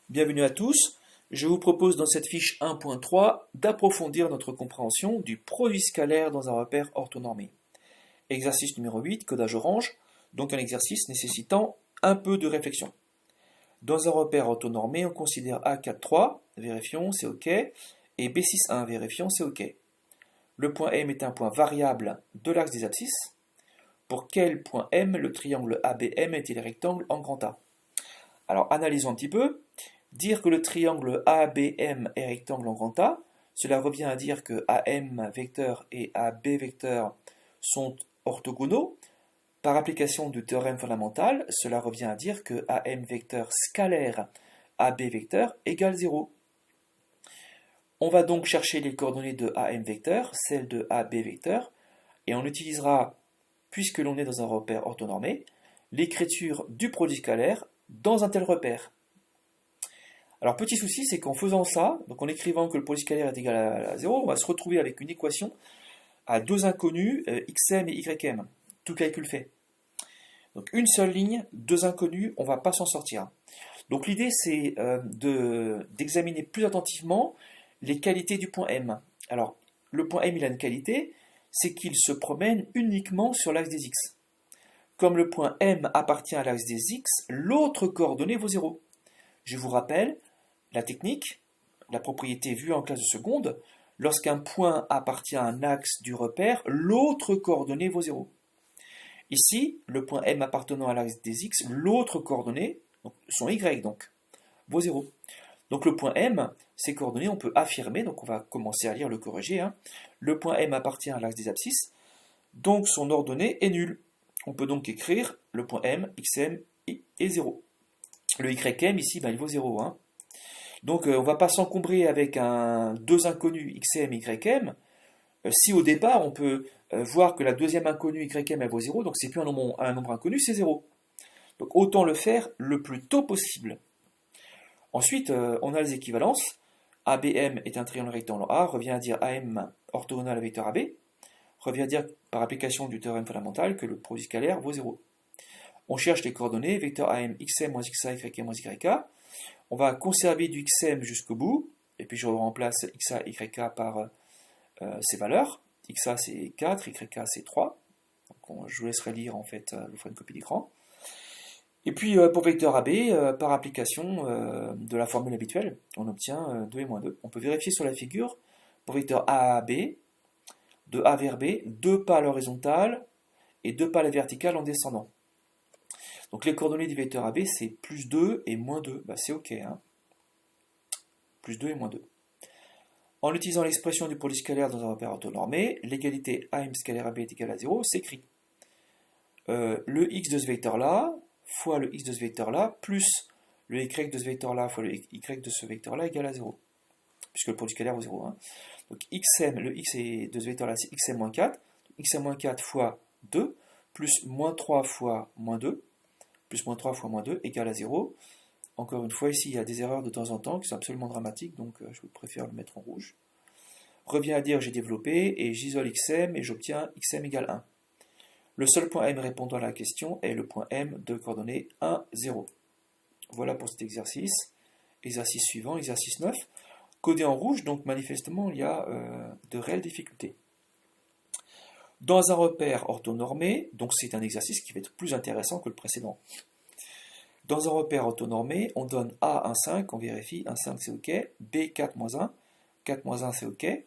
Bienvenue à tous. Je vous propose dans cette fiche 1.3 d'approfondir notre compréhension du produit scalaire dans un repère orthonormé. Exercice numéro 8, codage orange, donc un exercice nécessitant un peu de réflexion. Dans un repère orthonormé, on considère A4,3, vérifions, c'est OK, et B6,1, vérifions, c'est OK. Le point M est un point variable de l'axe des abscisses. Pour quel point M le triangle ABM est-il rectangle en grand A? Alors analysons un petit peu. Dire que le triangle ABM est rectangle en grand A, cela revient à dire que AM vecteur et AB vecteur sont orthogonaux. Par application du théorème fondamental, cela revient à dire que AM vecteur scalaire AB vecteur égale 0. On va donc chercher les coordonnées de AM vecteur, celles de AB vecteur, et on utilisera, puisque l'on est dans un repère orthonormé, l'écriture du produit scalaire dans un tel repère. Alors petit souci, c'est qu'en faisant ça, donc en écrivant que le produit scalaire est égal à 0, on va se retrouver avec une équation à deux inconnus, xm et ym, tout calcul fait. Donc une seule ligne, deux inconnus, on ne va pas s'en sortir. Donc l'idée c'est d'examiner plus attentivement les qualités du point M. Alors le point M il a une qualité, c'est qu'il se promène uniquement sur l'axe des x. Comme le point M appartient à l'axe des x, l'autre coordonnée vaut 0. Je vous rappelle, la technique, la propriété vue en classe de seconde, lorsqu'un point appartient à un axe du repère, l'autre coordonnée vaut 0. Ici, le point M appartenant à l'axe des x, l'autre coordonnée, donc son y donc, vaut 0. Donc le point M, ses coordonnées, on peut affirmer, donc on va commencer à lire le corrigé, le point M appartient à l'axe des abscisses, donc son ordonnée est nulle. On peut donc écrire le point M, xm est 0. Le ym ici, il vaut 0. Donc on ne va pas s'encombrer avec deux inconnus xm et ym. Si au départ on peut voir que la deuxième inconnue ym elle vaut 0, donc c'est plus un nombre inconnu, c'est 0. Donc autant le faire le plus tôt possible. Ensuite, on a les équivalences. ABM est un triangle rectangle A, revient à dire AM orthogonal à vecteur AB, revient à dire par application du théorème fondamental que le produit scalaire vaut 0. On cherche les coordonnées, vecteur AM xm moins xa, yk moins yk. On va conserver du xm jusqu'au bout, et puis je remplace xa, yk par ces valeurs. xa c'est 4, yk c'est 3. Donc je vous laisserai lire en fait, je vous ferai une copie d'écran. Et puis pour vecteur AB, par application de la formule habituelle, on obtient 2 et moins 2. On peut vérifier sur la figure, pour vecteur A à B, de A vers B, 2 pas à l'horizontale et 2 pas à la verticale en descendant. Donc les coordonnées du vecteur AB, c'est plus 2 et moins 2. C'est OK. Plus 2 et moins 2. En utilisant l'expression du produit scalaire dans un repère orthonormé, l'égalité AM scalaire AB est égale à 0 s'écrit le x de ce vecteur-là fois le x de ce vecteur-là plus le y de ce vecteur-là fois le y de ce vecteur-là égale à 0. Puisque le produit scalaire vaut 0. Donc xm, le x de ce vecteur-là, c'est xm moins 4. Xm moins 4 fois 2 plus moins 3 fois moins 2 plus moins 3 fois moins 2 égale à 0. Encore une fois, ici, il y a des erreurs de temps en temps qui sont absolument dramatiques, donc je préfère le mettre en rouge. Revient à dire j'ai développé, et j'isole xm, et j'obtiens xm égale 1. Le seul point M répondant à la question est le point M de coordonnées 1, 0. Voilà pour cet exercice. Exercice suivant, exercice 9. Codé en rouge, donc manifestement, il y a de réelles difficultés. Dans un repère orthonormé, donc c'est un exercice qui va être plus intéressant que le précédent. Dans un repère orthonormé, on donne A 1, 5, on vérifie, 1, 5 c'est OK, B 4 moins 1, 4 moins 1 c'est OK, et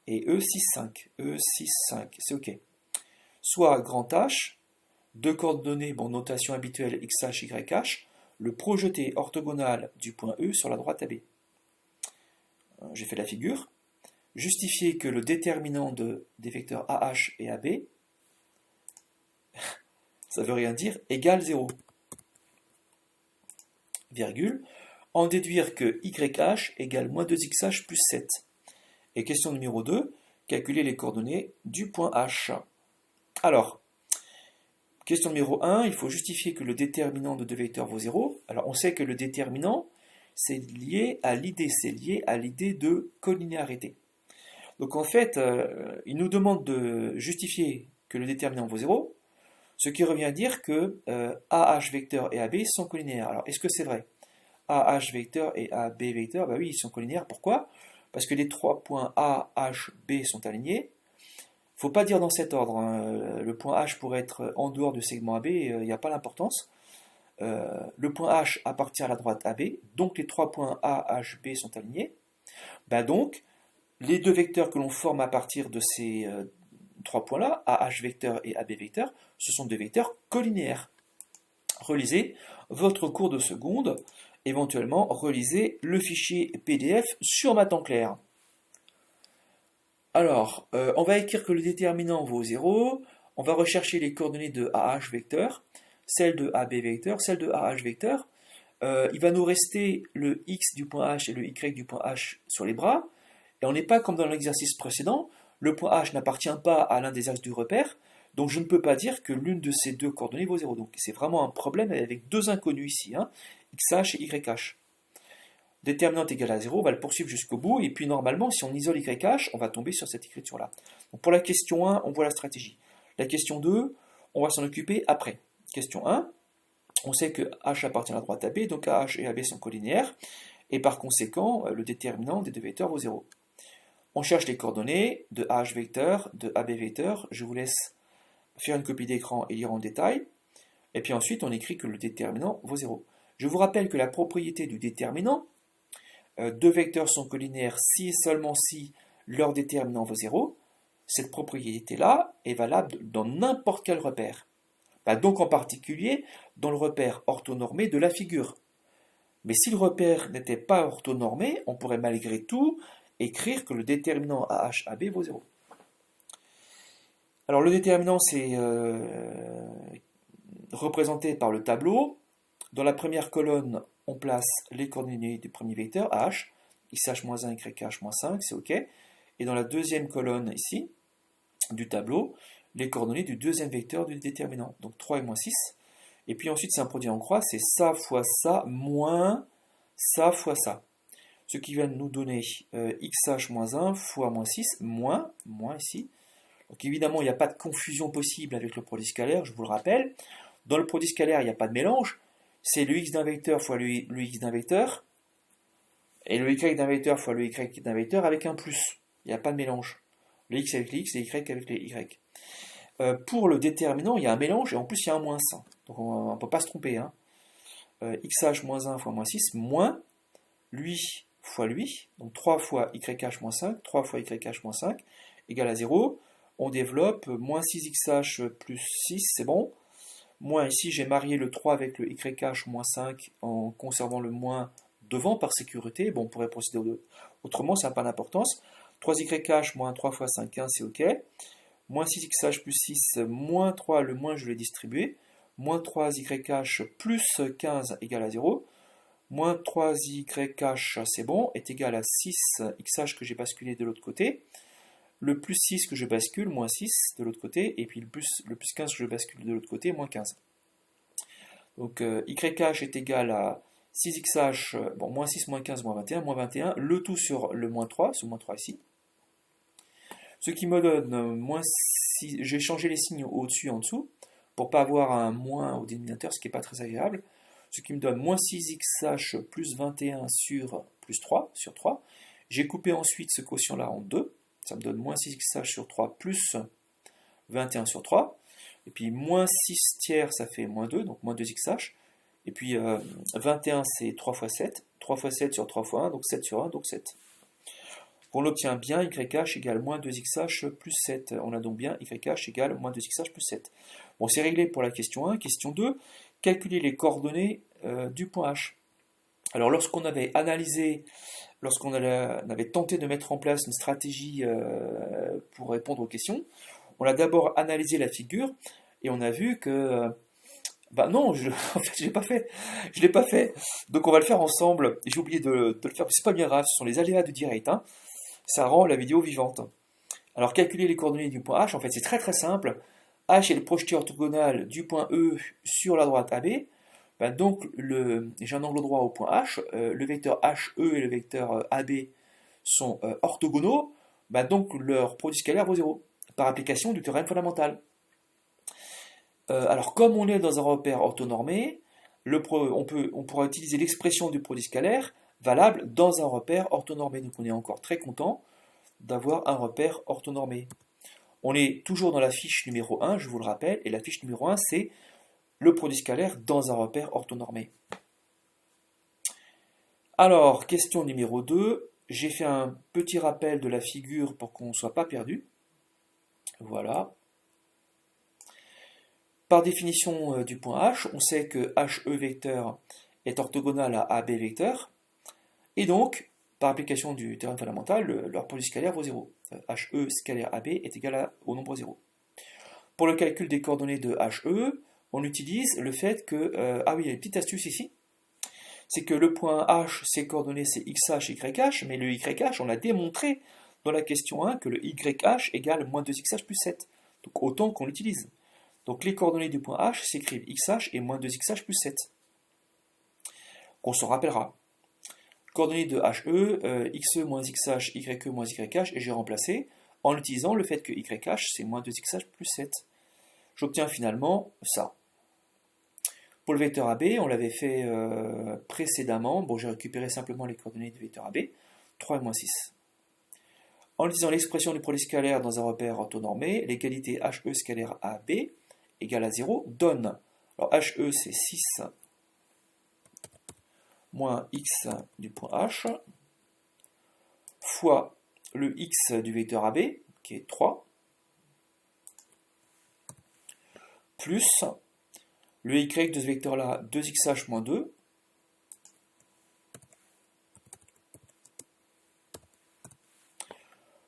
E 6, 5, E 6, 5 c'est OK. Soit grand H, deux coordonnées, notation habituelle xh, yh, le projeté orthogonal du point E sur la droite AB. J'ai fait la figure. Justifier que le déterminant des vecteurs AH et AB, ça veut rien dire, égale 0. Virgule. En déduire que YH égale moins 2XH plus 7. Et question numéro 2, calculer les coordonnées du point H. Alors, question numéro 1, il faut justifier que le déterminant de deux vecteurs vaut 0. Alors, on sait que le déterminant, c'est lié à l'idée de collinéarité. Donc en fait, il nous demande de justifier que le déterminant vaut 0, ce qui revient à dire que AH vecteur et AB sont collinéaires. Alors est-ce que c'est vrai? AH vecteur et AB vecteur, bah oui, ils sont colinéaires. Pourquoi? Parce que les trois points A, H, B sont alignés. Faut pas dire dans cet ordre, hein. Le point H pourrait être en dehors du segment AB, il n'y a pas d'importance. Le point H appartient à la droite AB, donc les trois points A, H, B sont alignés. Bah donc, les deux vecteurs que l'on forme à partir de ces trois points-là, AH vecteur et AB vecteur, ce sont deux vecteurs colinéaires. Relisez votre cours de seconde, éventuellement relisez le fichier PDF sur Maths-en-Clair. Alors, on va écrire que le déterminant vaut 0, on va rechercher les coordonnées de AH vecteur, celles de AB vecteur, celles de AH vecteur. Il va nous rester le x du point H et le y du point H sur les bras, et on n'est pas comme dans l'exercice précédent, le point H n'appartient pas à l'un des axes du repère, donc je ne peux pas dire que l'une de ces deux coordonnées vaut 0. Donc c'est vraiment un problème avec deux inconnus ici, hein, xh et yh. Déterminante égale à 0, on va le poursuivre jusqu'au bout, et puis normalement, si on isole yh, on va tomber sur cette écriture-là. Donc pour la question 1, on voit la stratégie. La question 2, on va s'en occuper après. Question 1, on sait que h appartient à la droite AB, donc AH et AB sont colinéaires, et par conséquent, le déterminant des deux vecteurs vaut 0. On cherche les coordonnées de AH vecteur, de AB vecteur. Je vous laisse faire une copie d'écran et lire en détail. Et puis ensuite, on écrit que le déterminant vaut 0. Je vous rappelle que la propriété du déterminant, deux vecteurs sont colinéaires si et seulement si leur déterminant vaut 0. Cette propriété-là est valable dans n'importe quel repère. Donc en particulier dans le repère orthonormé de la figure. Mais si le repère n'était pas orthonormé, on pourrait malgré tout écrire que le déterminant AHAB vaut 0. Alors le déterminant, c'est représenté par le tableau. Dans la première colonne, on place les coordonnées du premier vecteur, H, xh-1, yh-5, c'est OK. Et dans la deuxième colonne, ici, du tableau, les coordonnées du deuxième vecteur du déterminant, donc 3 et moins 6. Et puis ensuite, c'est un produit en croix, c'est ça fois ça, moins ça fois ça. Ce qui va nous donner xh-1 fois moins 6, moins ici. Donc évidemment, il n'y a pas de confusion possible avec le produit scalaire, je vous le rappelle. Dans le produit scalaire, il n'y a pas de mélange. C'est le x d'un vecteur fois le x d'un vecteur, et le y d'un vecteur fois le y d'un vecteur avec un plus. Il n'y a pas de mélange. Le x avec les x, les y avec les y. Pour le déterminant, il y a un mélange, et en plus, il y a un moins 100. Donc on ne peut pas se tromper. Hein. xh-1 fois moins 6, moins lui fois lui, donc 3 fois yh-5, 3 fois yh-5, égale à 0. On développe moins 6xh plus 6, c'est bon. Moins ici, j'ai marié le 3 avec le yh-5 en conservant le moins devant par sécurité. Bon, on pourrait procéder autrement, ça n'a pas d'importance. 3yh moins 3 fois 5, 15, c'est OK. Moins 6xh plus 6, moins 3, le moins je l'ai distribué. Moins 3yh plus 15 égale à 0. Moins 3yh, c'est bon, est égal à 6xh que j'ai basculé de l'autre côté. Le plus 6 que je bascule, moins 6 de l'autre côté, et puis le plus 15 que je bascule de l'autre côté, moins 15. Donc yh est égal à 6xh, bon, moins 6, moins 15, moins 21, le tout sur le moins 3, ce moins 3 ici. Ce qui me donne moins 6, j'ai changé les signes au-dessus et en dessous, pour ne pas avoir un moins au dénominateur, ce qui n'est pas très agréable. Ce qui me donne moins 6xh plus 21 sur plus 3, sur 3. J'ai coupé ensuite ce quotient-là en 2. Ça me donne moins 6xh sur 3 plus 21 sur 3. Et puis moins 6 tiers, ça fait moins 2, donc moins 2xh. Et puis 21, c'est 3 fois 7. 3 fois 7 sur 3 fois 1, donc 7 sur 1, donc 7. On l'obtient bien, yh égale moins 2xh plus 7. On a donc bien yh égale moins 2xh plus 7. Bon, c'est réglé pour la question 1. Question 2, calculer les coordonnées du point H. Alors lorsqu'on avait analysé, lorsqu'on avait tenté de mettre en place une stratégie pour répondre aux questions, on a d'abord analysé la figure et on a vu que non, en fait, je l'ai pas fait. Donc on va le faire ensemble. J'ai oublié de le faire, mais c'est pas bien grave, ce sont les aléas du direct. Hein. Ça rend la vidéo vivante. Alors calculer les coordonnées du point H, en fait c'est très très simple. H est le projeté orthogonal du point E sur la droite AB. Donc j'ai un angle droit au point H. Le vecteur HE et le vecteur AB sont orthogonaux. Donc leur produit scalaire vaut 0. Par application du théorème fondamental. Alors comme on est dans un repère orthonormé, on pourra utiliser l'expression du produit scalaire valable dans un repère orthonormé. Donc on est encore très content d'avoir un repère orthonormé. On est toujours dans la fiche numéro 1, je vous le rappelle, et la fiche numéro 1, c'est le produit scalaire dans un repère orthonormé. Alors, question numéro 2, j'ai fait un petit rappel de la figure pour qu'on ne soit pas perdu. Voilà. Par définition du point H, on sait que HE vecteur est orthogonal à AB vecteur, et donc, par application du théorème fondamental, leur produit scalaire vaut 0. HE scalaire AB est égal au nombre 0. Pour le calcul des coordonnées de HE, on utilise le fait que... ah oui, il y a une petite astuce ici. C'est que le point H, ses coordonnées, c'est XH, YH, mais le YH, on a démontré dans la question 1 que le YH égale moins 2XH plus 7. Donc autant qu'on l'utilise. Donc les coordonnées du point H s'écrivent XH et moins 2XH plus 7. Qu'on se rappellera. Coordonnées de HE, XE moins XH, YE moins YH, et j'ai remplacé en utilisant le fait que YH c'est moins 2XH plus 7. J'obtiens finalement ça. Pour le vecteur AB, on l'avait fait précédemment. Bon, j'ai récupéré simplement les coordonnées du vecteur AB, 3 et moins 6. En utilisant l'expression du produit scalaire dans un repère orthonormé, l'égalité HE scalaire AB égale à 0 donne. Alors HE c'est 6 moins x du point H fois le x du vecteur AB, qui est 3, plus le y de ce vecteur-là, 2xh moins 2,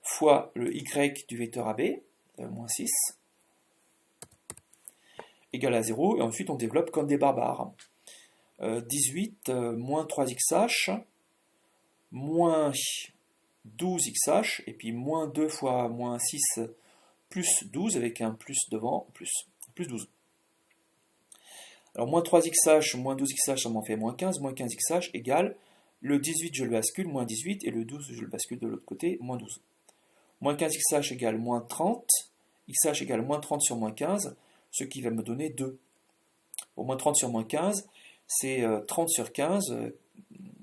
fois le y du vecteur AB, moins 6, égale à 0, et ensuite on développe comme des barbares. 18 moins 3xh, moins 12xh, et puis moins 2 fois moins 6, plus 12, avec un plus devant, plus 12. Alors moins 3xh, moins 12xh, ça m'en fait moins 15 xh égale, le 18 je le bascule, moins 18, et le 12 je le bascule de l'autre côté, moins 12. Moins 15xh égale moins 30, xh égale moins 30 sur moins 15, ce qui va me donner 2. Bon, moins 30 sur moins 15, c'est 30 sur 15,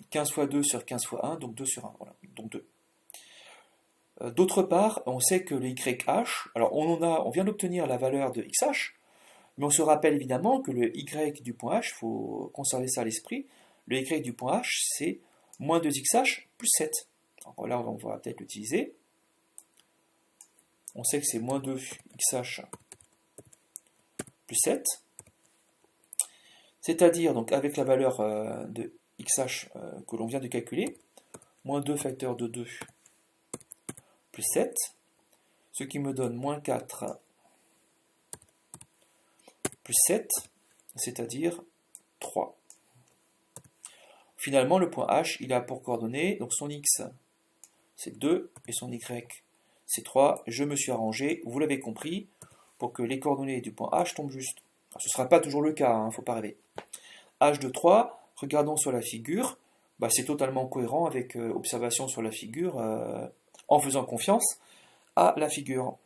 15 fois 2 sur 15 fois 1, donc 2 sur 1, voilà, donc 2. D'autre part, on sait que le YH, alors on vient d'obtenir la valeur de XH, mais on se rappelle évidemment que le Y du point H, il faut conserver ça à l'esprit, le Y du point H, c'est moins 2XH plus 7. Alors là, on va peut-être l'utiliser. On sait que c'est moins 2XH plus 7. C'est-à-dire, donc avec la valeur de XH que l'on vient de calculer, moins 2 facteur de 2 plus 7, ce qui me donne moins 4 plus 7, c'est-à-dire 3. Finalement, le point H, il a pour coordonnées, donc son X, c'est 2, et son Y, c'est 3. Je me suis arrangé, vous l'avez compris, pour que les coordonnées du point H tombent juste. Alors, ce ne sera pas toujours le cas, il ne faut pas rêver. H de 3, regardons sur la figure, c'est totalement cohérent avec observation sur la figure, en faisant confiance à la figure.